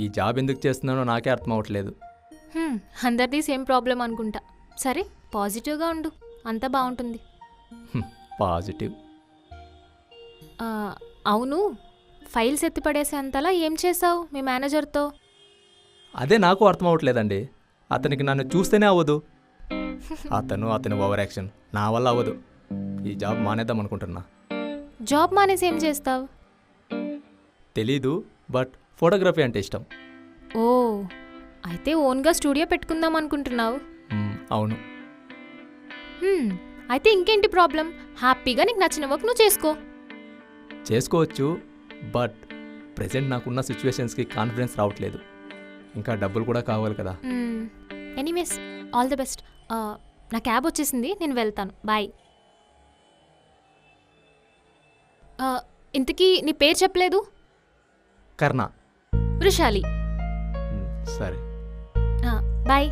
ఈ జాబ్ ఎందుకు చేస్తున్నానో నాకే అర్థం అవ్వట్లేదు. అందరిది సేమ్ ప్రాబ్లం అనుకుంటా. సరే పాజిటివ్గా ఉండు, అంతా బాగుంటుంది. పాజిటివ్. అవును, ఫైల్స్ ఎత్తిపడేసే అంతలా ఏం చేసావు మీ మేనేజర్తో? అదే నాకు అర్థం అవ్వట్లేదండి. అతనికి నన్ను చూస్తేనే అవ్వదు. అతని ఓవర్ యాక్షన్ నా వల్ల అవ్వదు. ఈ జాబ్ మానేద్దాం అనుకుంటున్నా. జాబ్ మానేసి ఏం చేస్తావు? తెలీదు, బట్ ఫోటోగ్రఫీ అంటే ఇష్టం. ఓ, అయితే ఓన్గా స్టూడియో పెట్టుకుందాం అనుకుంటున్నావు? అవును. అయితే ఇంకేంటి ప్రాబ్లం? హ్యాపీగా నీకు నచ్చిన వర్క్ నువ్వు చేసుకోవచ్చు, బట్ ప్రెజెంట్ నాకున్న సిచ్యువేషన్స్కి కాన్ఫిడెన్స్ రావట్లేదు. ఇంకా డబ్బులు కూడా కావాలి కదా. Anyways, all the best. నా క్యాబ్ వచ్చేసింది, నేను వెళ్తాను. బాయ్. ఇంతకీ నీ పేరు చెప్పలేదు? కర్ణ. వృషాలి. సరే, బాయ్.